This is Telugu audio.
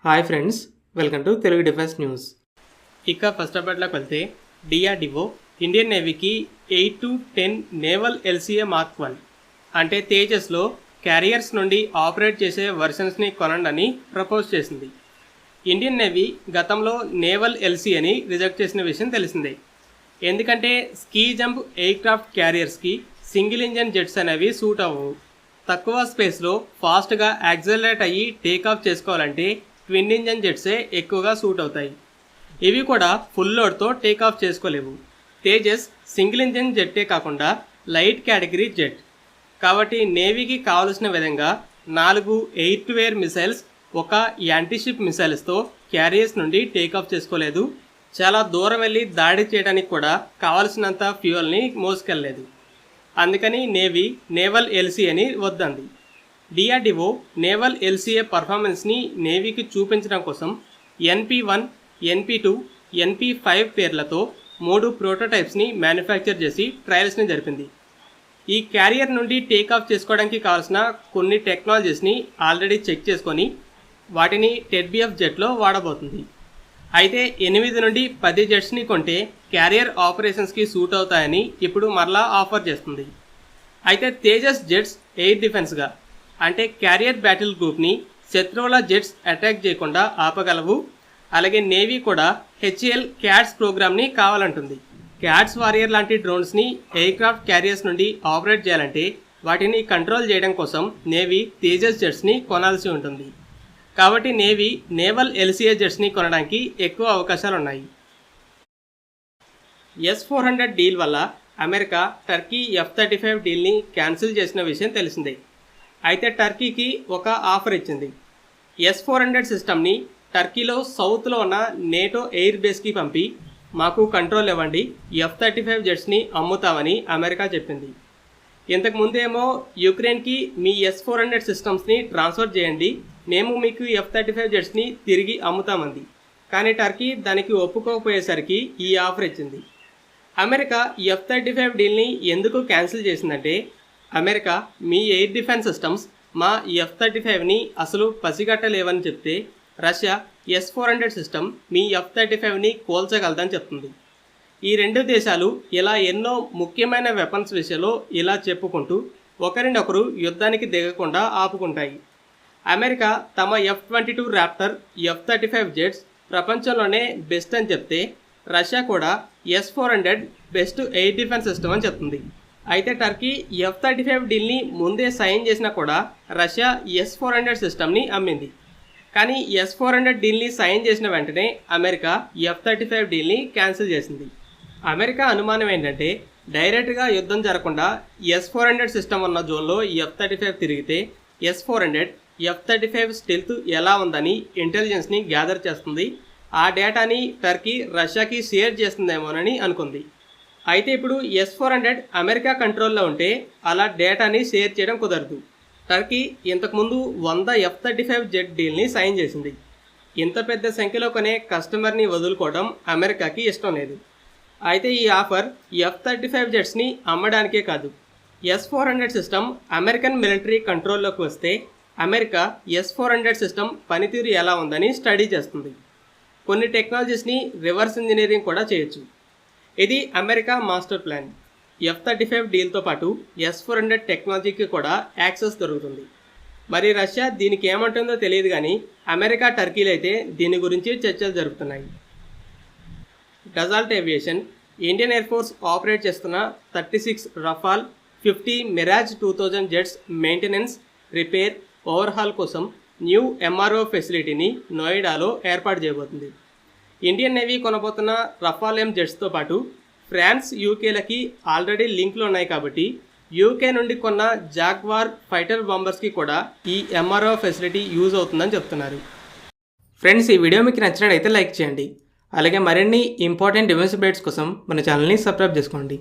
Hi friends, welcome to Telugu defence news. ఇక ఫస్ట్ అప్డేట్లోకి వెళ్తే డిఆర్డిఓ ఇండియన్ నేవీకి 8 to 10 నేవల్ ఎల్సీఏ మార్క్ 1 అంటే తేజస్లో క్యారియర్స్ నుండి ఆపరేట్ చేసే వర్షన్స్ని కొనండి ప్రపోజ్ చేసింది. ఇండియన్ నేవీ గతంలో నేవల్ ఎల్సీఏని రిజెక్ట్ చేసిన విషయం తెలిసిందే. ఎందుకంటే స్కీ జంప్ ఎయిర్క్రాఫ్ట్ క్యారియర్స్కి సింగిల్ ఇంజన్ జెట్స్ అనేవి సూట్ అవ్వవు. తక్కువ స్పేస్లో ఫాస్ట్గా యాక్సలరేట్ అయ్యి టేకాఫ్ చేసుకోవాలంటే ట్విన్ ఇంజన్ జెట్సే ఎక్కువగా సూట్ అవుతాయి. ఇవి కూడా ఫుల్ లోడ్తో టేకాఫ్ చేసుకోలేవు. తేజస్ సింగిల్ ఇంజన్ జెట్టే కాకుండా లైట్ కేటగిరీ జెట్ కాబట్టి నేవీకి కావలసిన విధంగా 4 ఎయిర్ టు ఎయిర్ మిసైల్స్, ఒక యాంటీషిప్ మిసైల్స్తో క్యారియర్స్ నుండి టేకాఫ్ చేసుకోలేదు. చాలా దూరం వెళ్ళి దాడి చేయడానికి కూడా కావలసినంత ఫ్యూయల్ని మోసుకెళ్ళలేదు. అందుకని నేవీ నేవల్ ఎల్సీఏని వద్దంది. డిఆర్డిఓ నేవల్ ఎల్సీఏ పర్ఫార్మెన్స్ని నేవీకి చూపించడం కోసం NP1, NP2, NP5 పేర్లతో 3 ప్రోటోటైప్స్ని మ్యానుఫ్యాక్చర్ చేసి ట్రయల్స్ని జరిపింది. ఈ క్యారియర్ నుండి టేకాఫ్ చేసుకోవడానికి కావాల్సిన కొన్ని టెక్నాలజీస్ని ఆల్రెడీ చెక్ చేసుకొని వాటిని టెడ్బిఎఫ్ జెట్లో వాడబోతుంది. అయితే 8 నుండి 10 జెట్స్ని కొంటే క్యారియర్ ఆపరేషన్స్కి సూట్ అవుతాయని ఇప్పుడు మరలా ఆఫర్ చేస్తుంది. అయితే తేజస్ జెట్స్ ఎయిర్ డిఫెన్స్గా అంటే క్యారియర్ బ్యాటిల్ గ్రూప్ని శత్రువుల జెట్స్ అటాక్ చేయకుండా ఆపగలవు. అలాగే నేవీ కూడా HAL క్యాట్స్ ప్రోగ్రామ్ని కావాలంటుంది. క్యాట్స్ వారియర్ లాంటి డ్రోన్స్ని ఎయిర్క్రాఫ్ట్ క్యారియర్స్ నుండి ఆపరేట్ చేయాలంటే వాటిని కంట్రోల్ చేయడం కోసం నేవీ తేజస్ జెట్స్ని కొనాల్సి ఉంటుంది. కాబట్టి నేవీ నేవల్ ఎల్సీఏ జెట్స్ని కొనడానికి ఎక్కువ అవకాశాలు ఉన్నాయి. S-400 డీల్ వల్ల అమెరికా టర్కీ F-35 డీల్ని క్యాన్సిల్ చేసిన విషయం తెలిసిందే. అయితే టర్కీకి ఒక ఆఫర్ ఇచ్చింది. S-400 సిస్టమ్ని టర్కీలో సౌత్లో ఉన్న నేటో ఎయిర్ బేస్కి పంపి మాకు కంట్రోల్ ఇవ్వండి, F-35 జెట్స్ని అమ్ముతామని అమెరికా చెప్పింది. ఇంతకుముందేమో యుక్రెయిన్కి మీ S-400 సిస్టమ్స్ని ట్రాన్స్ఫర్ చేయండి, మేము మీకు F-35 జెట్స్ని తిరిగి అమ్ముతామంది. కానీ టర్కీ దానికి ఒప్పుకోకపోయేసరికి ఈ ఆఫర్ ఇచ్చింది. అమెరికా F-35 డీల్ని ఎందుకు క్యాన్సిల్ చేసిందంటే అమెరికా మీ ఎయిర్ డిఫెన్స్ సిస్టమ్స్ మా F-35ని అసలు పసిగట్టలేవని చెప్తే రష్యా S-400 సిస్టమ్ మీ F-35ని కోల్చగలదని చెప్తుంది. ఈ రెండు దేశాలు ఇలా ఎన్నో ముఖ్యమైన వెపన్స్ విషయంలో ఇలా చెప్పుకుంటూ ఒకరినొకరు యుద్ధానికి దిగకుండా ఆపుకుంటాయి. అమెరికా తమ F-22 రాప్టర్ F-35 జెట్స్ ప్రపంచంలోనే బెస్ట్ అని చెప్తే రష్యా కూడా S-400 best air defence system అని చెప్తుంది. అయితే టర్కీ F-35 డీల్ని ముందే సైన్ చేసినా కూడా రష్యా S-400 సిస్టమ్ని అమ్మింది. కానీ S-400 డీల్ని సైన్ చేసిన వెంటనే అమెరికా F-35 డీల్ని క్యాన్సిల్ చేసింది. అమెరికా అనుమానం ఏంటంటే డైరెక్ట్గా యుద్ధం జరగకుండా S-400 సిస్టమ్ ఉన్న జోన్లో F-35 తిరిగితే S-400 F-35 స్టెల్త్ ఎలా ఉందని ఇంటెలిజెన్స్ని గ్యాదర్ చేస్తుంది. ఆ డేటాని టర్కీ రష్యాకి షేర్ చేస్తుందేమోనని అనుకుంది. అయితే ఇప్పుడు S-400 అమెరికా కంట్రోల్లో ఉంటే అలా డేటాని షేర్ చేయడం కుదరదు. టర్కీ ఇంతకుముందు 100 F-35 జెట్ డీల్ని సైన్ చేసింది. ఇంత పెద్ద సంఖ్యలో కొనే కస్టమర్ని వదులుకోవడం అమెరికాకి ఇష్టం లేదు. అయితే ఈ ఆఫర్ F-35 జెట్స్ని అమ్మడానికే కాదు, S-400 సిస్టమ్ అమెరికన్ మిలిటరీ కంట్రోల్లోకి వస్తే అమెరికా S-400 సిస్టమ్ పనితీరు ఎలా ఉందని స్టడీ చేస్తుంది. కొన్ని టెక్నాలజీస్ని రివర్స్ ఇంజనీరింగ్ కూడా చేయొచ్చు. ఇది అమెరికా మాస్టర్ ప్లాన్. F-35 డీల్తో పాటు S-400 టెక్నాలజీకి కూడా యాక్సెస్ దొరుకుతుంది. మరి రష్యా దీనికి ఏమంటుందో తెలియదు, కానీ అమెరికా టర్కీలు అయితే దీని గురించి చర్చలు జరుపుతున్నాయి. Dassault aviation Indian air force operate చేస్తున్న 36 Rafale 50 Mirage 2000 jets maintenance, repair, overhaul కోసం న్యూ MRO ఫెసిలిటీని నోయిడాలో ఏర్పాటు చేయబోతుంది. ఇండియన్ నేవీ కొనబోతున్న రఫాల్ M జెట్స్తో పాటు ఫ్రాన్స్, UKలకి ఆల్రెడీ లింక్లు ఉన్నాయి కాబట్టి UK నుండి కొన్న జాగ్వార్ ఫైటర్ బాంబర్స్కి కూడా ఈ MRO ఫెసిలిటీ యూజ్ అవుతుందని చెప్తున్నారు. ఫ్రెండ్స్, ఈ వీడియో మీకు నచ్చినట్లయితే లైక్ చేయండి. అలాగే మరిన్ని ఇంపార్టెంట్ డిఫెన్స్ అప్డేట్స్ కోసం మన ఛానల్ని సబ్స్క్రైబ్ చేసుకోండి.